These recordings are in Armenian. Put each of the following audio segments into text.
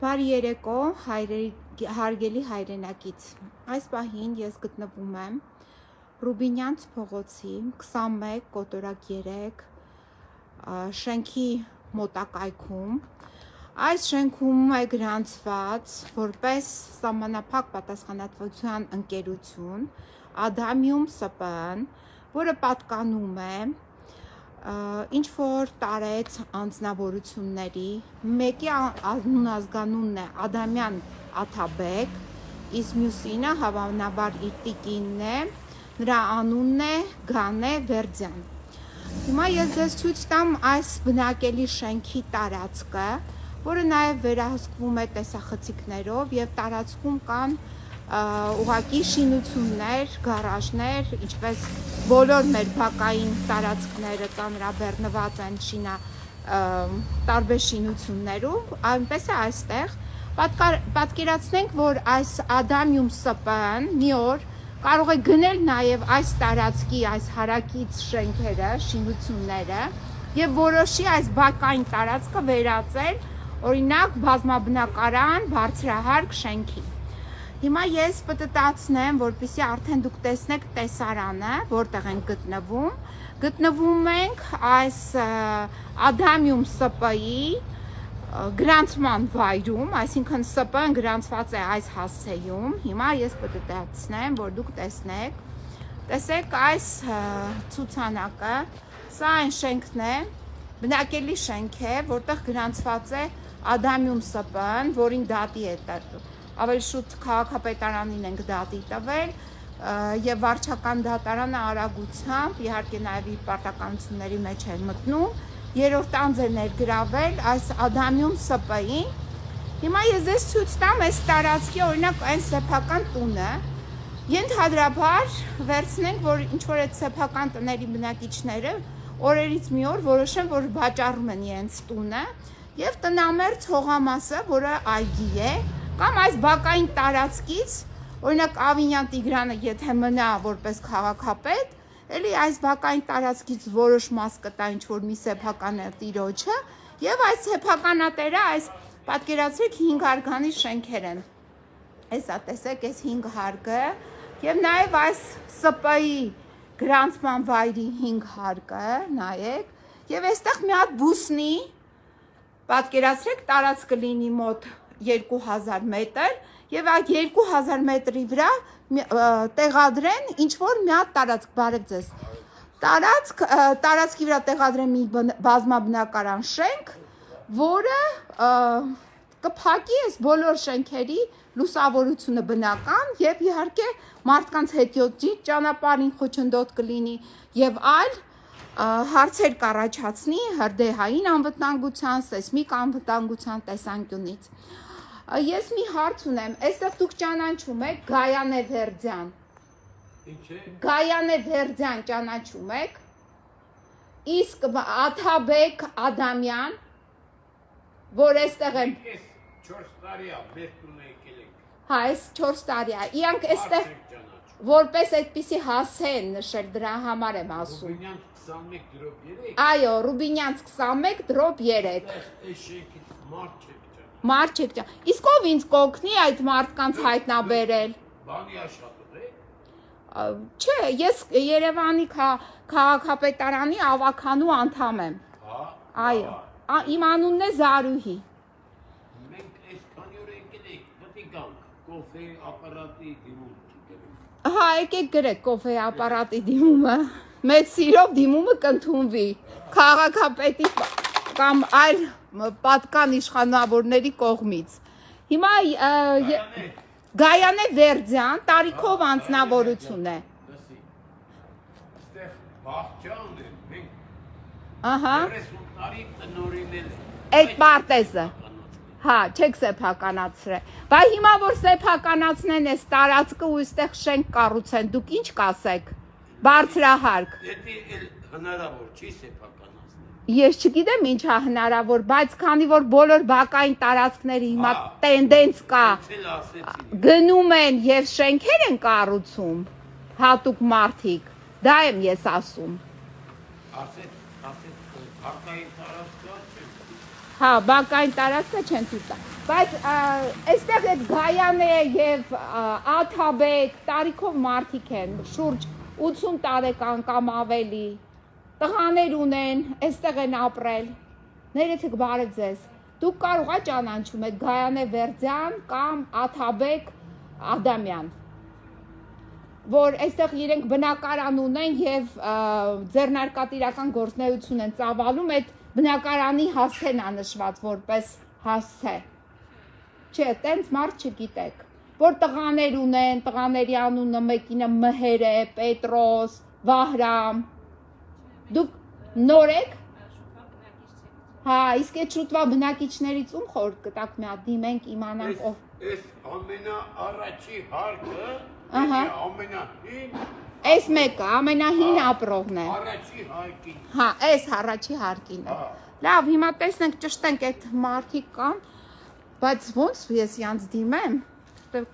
Բարի երեկո, հարգելի հայրենակից, այս պահին ես գտնվում եմ Ռուբինյանց փողոցի 21 կոտորակ 3 շենքի մոտակայքում, այս շենքում է գրանցված որպես սահմանափակ պատասխանատվության ընկերություն Ադամիում ՍՊԸ-ն, որը պատկանում է ինչ որ տարեց անձնավորությունների, մեկի ազգանունն է Ադամյան Աթաբեկ, իսկ մյուսինը հավանաբար իր տիկինն է, նրա անունն է Գանե Վերձյան։ Հիմա ես ձեզ ցույց տամ այս բնակելի շենքի տարածքը, որը նաև վերահսկվում է տեսախցիկներով եւ տարածքում կան ուղղակի շինություններ, գարաժներ, ինչպես բոլոր մեր բակային տարածքները ծանրաբեռնված են տարբեր շինություններով, այնպես է այստեղ պատկերացնենք, որ այս Ադամիում ՍՊԸ-ն մի օր կարող է գնել նաև այս տարածքի, այս հարակից շենքերը, շինությունները եւ որոշի այս բակային տարածքը վերածել օրինակ բազմաբնակարան, բարձրահարկ շենքի։ Հիմա ես պտտացնեմ, որպեսզի արդեն դուք տեսնեք տեսարանը, որտեղ են գտնվում։ Գտնվում ենք այս Ադամիում ՍՊԸ-ի գրանցման վայրում, այսինքն ՍՊԸ-ն գրանցված է այս հասցեում։ Հիմա ես պտտացնեմ, որ դուք տեսնեք։ Տեսեք այս ցուցանակը, սա այն շենքն է, բնակելի շենք է, որտեղ գրանցված է Ադամիում ՍՊԸ-ն, որին դատի է ավելի շուտ քաղաքապետարանին ենք դատի տվել եւ վարչական դատարանը արագությամբ իհարկե նաեւ իր պարտականությունների մեջ է մտնում երրորդ անձ է ներգրավել այս Ադամիում ՍՊԸ-ին։ Հիմա ես ձեզ ցույց տամ այս տարածքի օրինակ այն սեփական տունը, ենթադրաբար վերցնենք, որ ինչ որ այդ սեփական տների բնակիչները օրերից մի օր որոշեն, որ վաճառում են իրենց տունը եւ տնամերձ հողամասը, որը այգի է, կամ այս բակային տարածքից, օրինակ Ավինյան Տիգրանը եթե մնա որպես քաղաքապետ, էլի այս բակային տարածքից որոշ մաս կտա ինչ որ մի սեփական տիրոջը եւ այս սեփականատերը այս պատկերացրեք 5 հարկանի շենքեր են։ Հեսա տեսեք, այս 5 հարկը եւ նաեւ այս ՍՊԸ-ի գրանցման վայրի 5 հարկը, նայեք, եւ այստեղ մի հատ բուսնի, պատկերացրեք տարածքը լինի մոտ 2000 մետր եւ այդ 2000 մետրի վրա տեղադրեն ինչ որ մի հատ տարածք, բարև ձեզ, տարածքի վրա տեղադրեն մի բազմաբնակարան շենք, որը կփակի այս բոլոր շենքերի լուսավորությունը բնական եւ իհարկե մարդկանց հետիոտի ճանապարհին խոչընդոտ կլինի եւ այլ հարցեր կառաջացնի հրդեհային անվտանգության, սեյսմիկ անվտանգության տեսանկյունից։ Ես մի հարց ունեմ, այստեղ դուք ճանաչում եք Գայանե Վերձյան։ Ինչ է։ Գայանե Վերձյան ճանաչում եք։ Իսկ Աթաբեկ Ադամյան, որ այստեղ են 4 տարի է, մեր տունը եկել ենք։ Հա, այս 4 տարի է։ Իրանք այստեղ որպես այդպիսի հասցե են նշել, դրա համար եմ ասում։ Ռուբինյանց 21/3։ Այո, Ռուբինյանց 21/3։ Այս շենքից Մարդ չեք ջան։ Իսկ ով ինձ կօգնի այդ մարդկանց հայտնաբերել։ Բանի աշխատում է։ Չէ, ես Երևանի քաղաքապետարանի ավականու անդամ եմ։ Հա։ Այո, իմ անունն է Զարուհի։ Մենք այսքանի օր եկել ենք, մտի գանք, կոֆե ապարատի դիմում չգրում։ Հա, եկեք գրեք կոֆե ապարատի դիմումը։ Մեծ սիրով դիմումը կընդունվի քաղաքապետի կամ այլ պատկան իշխանավորների կողմից։ Հիմա Գայանե Վերձյան տարիքով անձնավորություն է։ Լսի։ Այստեղ բախճան է, մենք Ահա։ 30 տարի տնօրինել ենք։ Այդ պարտեզը։ Հա, չեք սեփականացրել։ Բայց հիմա որ սեփականացնեն այս տարածքը ու այստեղ շենք կառուցեն, դուք ինչ կասեք։ Բարձրահարկ։ Դա հնարավոր չի սեփականացնել։ Ես չգիտեմ ինչ է հնարավոր, բայց քանի որ բոլոր բակային տարածքների հիմա տենդենց կա, գնում են եւ շենքեր են կառուցում, հատուկ մարդիկ, դա եմ ես ասում։ Ասեց, բակային տարածքը չեն։ Հա, բակային տարածքը չեն թույլ տա։ Բայց այստեղ այդ Գայանե եւ Աթաբեկ տարիքով մարդիկ են, շուրջ 80 տարեկան կամ ավելի, տղաներ ունեն, այստեղ են ապրել, ներեցեք բարև ձեզ, դուք կարող եք ճանաչում եք Գայանե Վերձյան կամ Աթաբեկ Ադամյան, որ այստեղ իրենք բնակարան ունեն եւ ձեռնարկատիրական գործունեություն են ծավալում, այդ բնակարանի հասցեն է նշված որպես հասցե։ Չէ, տենց մարդ չգիտեք, որ տղաներ ունեն, տղաների անունը մեկինը Մհեր է, Պետրոս, Վահրամ։ Դուք նոր եք։ Հա, իսկ այդ շուտվա բնակիչներից ում խորհուրդ կտաք մի հատ դիմենք իմանանք ով։ Այս ամենաառաջի հարկը, ամենահին, այս մեկը ամենահին ապրողն է։ առաջի հարկին։ Հա, այս առաջի հարկին է։ Լավ, հիմա տեսնենք ճշտենք այդ մարդիկ կան, բայց ոնց ես իրանց դիմեմ, դեռ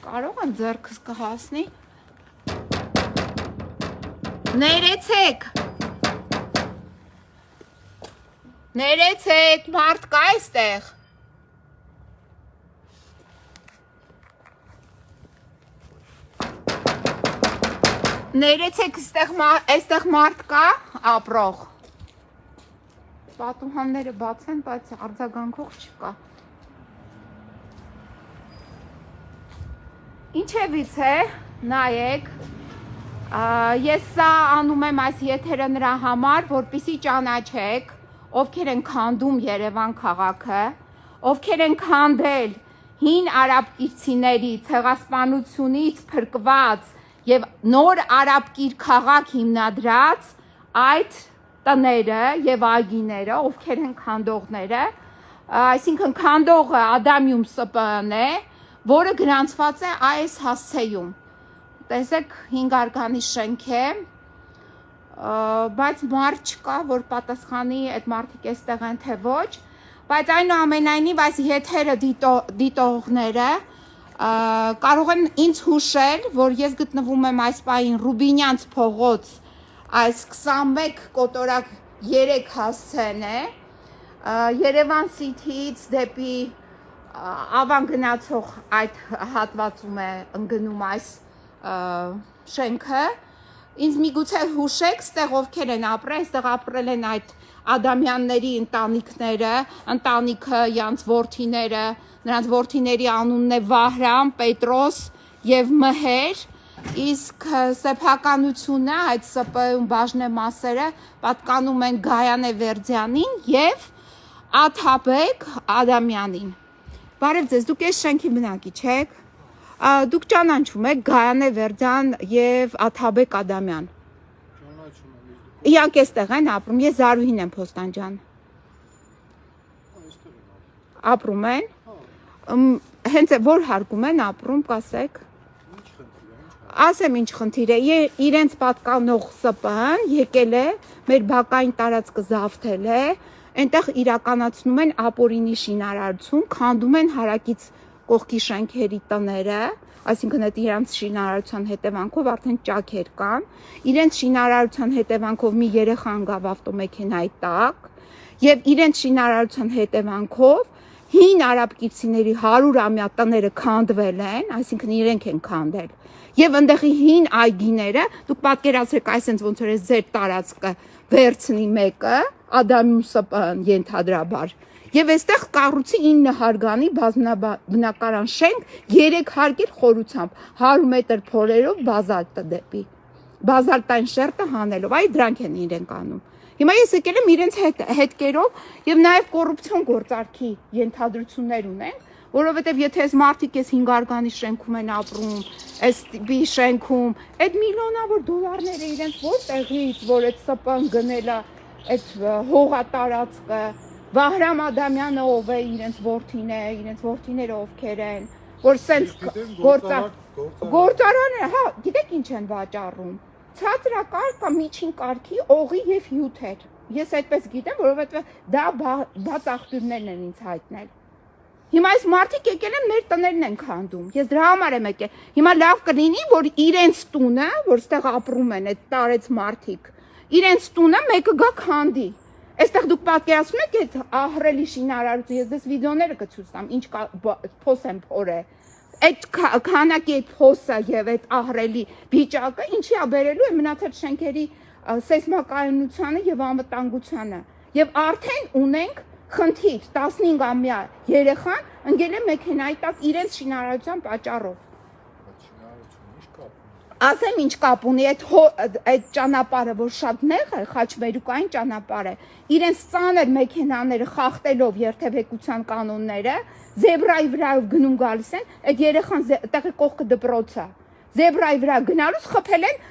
կարող եմ ձեռքս կհասնի։ Ներեցեք։ Ներեցեք, մարդ կա այստեղ։ Ներեցեք, այստեղ մարդ կա ապրող։ Պատուհանները բաց են, բայց արձագանքող չկա։ Ինչևից է, նայեք, ես սա անում եմ այս եթերը նրա համար, որպեսզի ճանաչեք, ովքեր են քանդում Երևան քաղաքը, ովքեր են քանդել հին արաբկիրցիների ցեղասպանությունից փրկված եւ նոր արաբկիր քաղաք հիմնադրած այդ տները եւ այգիները, ովքեր են քանդողները, այսինքն քանդողը Ադամիում ՍՊԸ-ն է, որը գրանցված է այս հասցեում։ Տեսեք 5 արգանի շենք է, բայց մարդ չկա, որ պատասխանի այդ մարդիկ այստեղ են թե ոչ, բայց այնուամենայնիվ այս եթերը դիտողները կարող են ինձ հուշել, որ ես գտնվում եմ այս պահին Ռուբինյանց փողոց, այս 21 կոտորակ 3 հասցեն է, Երևան City-ից դեպի Ավան գնացող այդ հատվածում է ընկնում այս շենքը, ինձ միգուցե հուշեք, ստեղ ովքեր են ապրել, ստեղ ապրել են այդ Ադամյանների ընտանիքները, ընտանիքը, յանց որդիները, նրանց որդիների անունն է Վահրամ, Պետրոս եւ Մհեր, իսկ սեփականությունը այդ ՍՊԸ-ում բաժնե մասերը պատկանում են Գայանե Վերձյանին եւ Աթաբեկ Ադամյանին։ Բարև ձեզ, դուք այս շենքի բնակիչ եք, դուք ճանաչում եք Գայանե Վերձյան եւ Աթաբեկ Ադամյան։ Ճանաչում եմ։ Իրանք էստեղ են ապրում, ես Զարուհին եմ Փոստանջան։ Այստեղ եմ ապրում են։ Հենց որ հարկում են ապրում, կասեք։ Ինչ խնդիր է, ինչ։ Ասեմ ինչ խնդիր է, իրենց պատկանող ՍՊԸ-ն եկել է, մեր բակային տարածքը զավթել է, այնտեղ իրականացնում են ապօրինի շինարարություն, քանդում են հարակից կողքի շենքերի տները, այսինքն այդ իրենց շինարարության հետևանքով արդեն ճաքեր կան, իրենց շինարարության հետևանքով մի երեխա ընկավ ավտոմեքենայի տակ, եւ իրենց շինարարության հետևանքով հին արաբկիրցիների 100-ամյա տները քանդվել են, այսինքն իրենք են քանդել։ Եվ այնտեղի հին այգիները, դուք պատկերացրեք, այսինքն ոնց որ ձեր տարածքը վերցնի մեկը, Ադամիում ՍՊԸ-ն ենթադրաբար։ Եվ այստեղ կառուցի 9 հարգանի բնակարան շենք 3 հարկեր խորությամբ 100 մետր փորերով բազալտը դեպի բազալտային շերտը հանելով, այ դրանք են իրենք անում։ Հիմա ես եկել եմ իրենց հետքերով եւ նաեւ կոռուպցիոն գործարքի ենթադրություններ ունեն, որովհետեւ եթե այս մարդիկ այս 5 արգանի շենքում են ապրում, այս տիպի շենքում, այդ միլիոնավոր դոլարները իրենց որտեղից, որ այդ ՍՊԸ-ն գնել է այդ հողատարածքը, Վահրամ Ադամյանը ով է, իրենց որդին է, իրենց որդիները ովքեր են, որ սենց գործարան է, հա, գիտեք ինչ են վաճառում։ Ցածրակարգ կամ միջին կարգի օղի եւ հյութեր։ Ես այդպես գիտեմ, որովհետեւ դա բաց աղբյուրներն են ինձ հայտնել։ Հիմա այս մարդիկ եկել են մեր տներն են քանդում։ Ես դրա համար եմ եկել։ Հիմա լավ կլինի, որ իրենց տունը, որ ստեղ ապրում են այդ տարեց մարդիկ, իրենց տունը մեկը գա քանդի։ Այստեղ դուք պատկերացնում եք այդ ահռելի շինարարությունը, ես դες վիդեոները կցույց տամ, ինչ փոս եմ փորե։ Այդ քանակի այդ փոսը եւ այդ ահռելի վիճակը ինչի է բերելու է մնացած շենքերի սեյսմակայունությանը եւ անվտանգությանը։ Եվ արդեն ունենք խնդիր 15-ամյա երեխան ընկել է մեքենայի տակ իրենց շինարարության պատճառով։ Ասեմ ինչ կապ ունի այդ ճանապարհը, որ շատ նեղ է, խաչմերուկային ճանապարհ է, իրենց ծանր մեքենաները խախտելով երթևեկության կանոնները, զեբրայի վրայով գնում գալիս են, այդ երեխան տեղի կողքը դպրոց է։ Զեբրայի վրա գնալուց խփել են,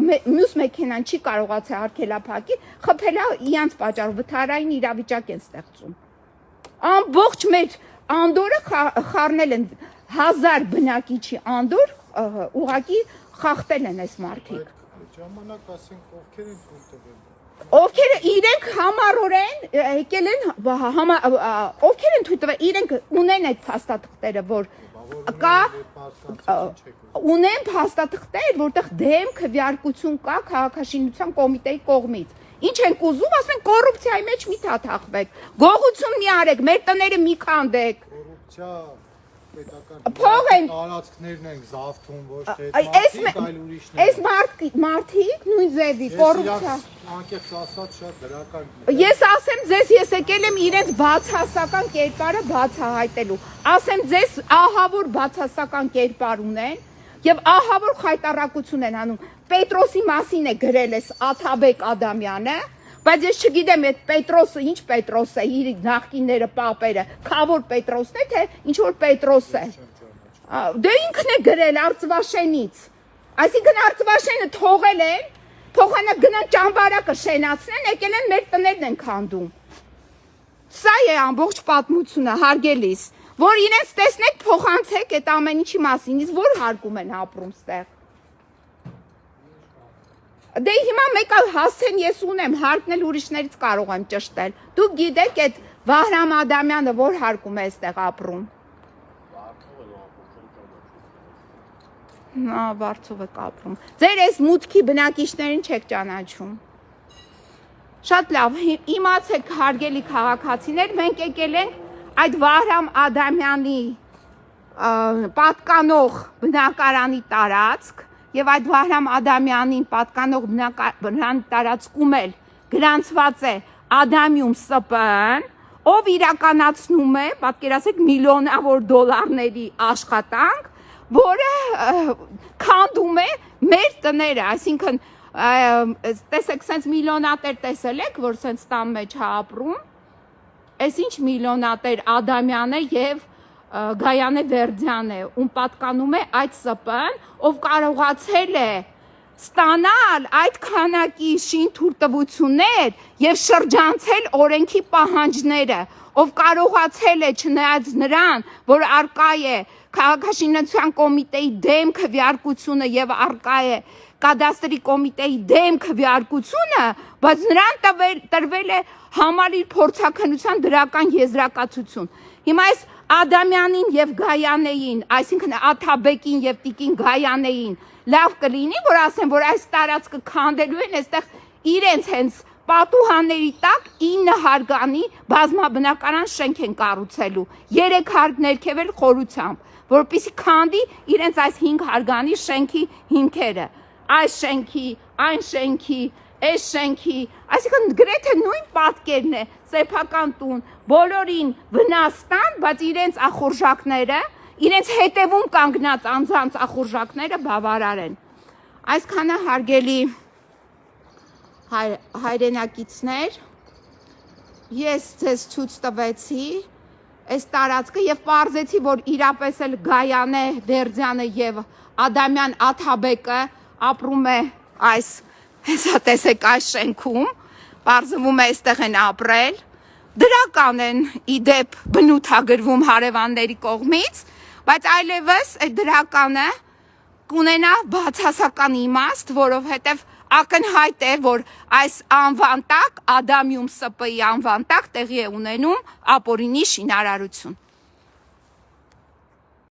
մյուս մեքենան չի կարողացել արգելափակի, խփել է իրանց պատճառով, վթարային իրավիճակ են ստեղծում։ Ամբողջ մեր Անդորը խառնել են 1000 բնակիչի Անդոր, ուղղակի խախտել են այս մարդիկ։ Ժամանակ ասենք ովքեր են թույլ տվել։ Ովքեր իրենք համառորեն եկել են, ովքեր են թույլ տվել, իրենք ունեն այդ փաստաթղթերը, որ կա ունեն փաստաթղթեր, որտեղ դեմ քվեարկություն կա քաղաքաշինության կոմիտեի կողմից։ Ինչ ենք ուզում, ասում են կոռուպցիայի մեջ մի թաթախվեք, գողություն մի արեք, մեր տները մի քանդեք։ Կոռուպցիա Փող են տարածքներն են զավթում, ոչ թե այլ ուրիշներ։ Այս մարդիկ նույն ձևի կոռուպցիա։ Անկեղծ ասած շատ դրական։ Ես ասեմ ձեզ, ես եկել եմ իրենց բացասական կերպարը բացահայտելու։ Ասեմ ձեզ, ահավոր բացասական կերպար ունեն եւ ահավոր խայտարակություն են անում։ Պետրոսի մասին է գրել էս Աթաբեկ Ադամյանը, բայց ես չգիտեմ այդ Պետրոսը ինչ Պետրոս է, իր նախկինները պապերը, Խավոր Պետրոսն է, թե ինչ որ Պետրոս է։ Դե ինքն է գրել Արծվաշենից։ Այսինքն Արծվաշենը թողել են, փոխանակ գնան ճամբարակը շենացնեն, եկել են մեր տներն են քանդում։ Սա է ամբողջ պատմությունը, հարգելիս, որ իրենց տեսնեք փոխանցեք այդ ամեն ինչի մասին, իսկ որ հարգում են ապրում ստեղ։ Դե հիմա մեկը հասցեն ես ունեմ, հարկնել ուրիշներից կարող եմ ճշտել։ Դուք գիտեք այդ Վահրամ Ադամյանը որ հարկում է այստեղ ապրում։ Նա Վարդով է ապրում։ Ձեր այս մուտքի բնակիչներին չեք ճանաչում։ Շատ լավ, իմացեք հարգելի քաղաքացիներ, մենք եկել ենք այդ Վահրամ Ադամյանի պատկանող բնակարանի տարածք եւ այդ Վահրամ Ադամյանին պատկանող բնակարանի տարածքում էլ գրանցված է Ադամիում ՍՊԸ-ն, ով իրականացնում է, պատկերացրեք, միլիոնավոր դոլարների աշխատանք, որը քանդում է մեր տները, այսինքն տեսեք, սենց միլիոնատեր տեսել եք, որ սենց տան մեջ ապրում, այս ինչ միլիոնատեր Ադամյանը եւ Գայանե Վերդյանը, ում պատկանում է այդ ՍՊԸ-ն, ով կարողացել է ստանալ այդ քանակի շինթույլտվություններ եւ շրջանցել օրենքի պահանջները, ով կարողացել է չնայած նրան, որ արկա է քաղաքաշինության կոմիտեի դեմ քվեարկությունը եւ արկա է կադաստրի կոմիտեի դեմ քվեարկությունը, բայց նրան տրվել է համալիր փորձաքննության դրական եզրակացություն։ Հիմա այս Ադամյանին եւ Գայանեին, այսինքն Աթաբեկին եւ Տիկին Գայանեին, լավ կլինի, որ ասեն, որ այս տարածքը քանդելու են, այստեղ իրենց հենց պատուհանների տակ 9 հարգանի բազմաբնակարան շենք են կառուցելու, 3 հարկ ներքևել խորությամբ, որպեսզի քանդի իրենց այս 5 հարգանի շենքի հիմքերը, այս շենքի, այն շենքի, այս շենքի, այսինքն գրեթե նույն պատկերն է, սեփական տուն, բոլորին վնաս տան, բայց իրենց ախորժակները, իրենց հետևում կանգնած անձանց ախորժակները բավարար են։ Այսքանը հարգելի հայրենակիցներ, ես ձեզ ցույց տվեցի այս տարածքը եւ պարզեցի, որ իրապես էլ Գայանե Վերդյանը եւ Ադամյան Աթաբեկը ապրում է այս հեսա տեսեք այս շենքում, պարզվում է այստեղ են ապրել, դրական են իդեպ բնութագրվում հարևանների կողմից, բայց այլևս այդ դրականը կունենա բացասական իմաստ, որովհետև ակնհայտ է, որ այս անվան տակ, Ադամիում ՍՊԸ-ի անվան տակ տեղի է ունենում ապօրինի շինարարություն։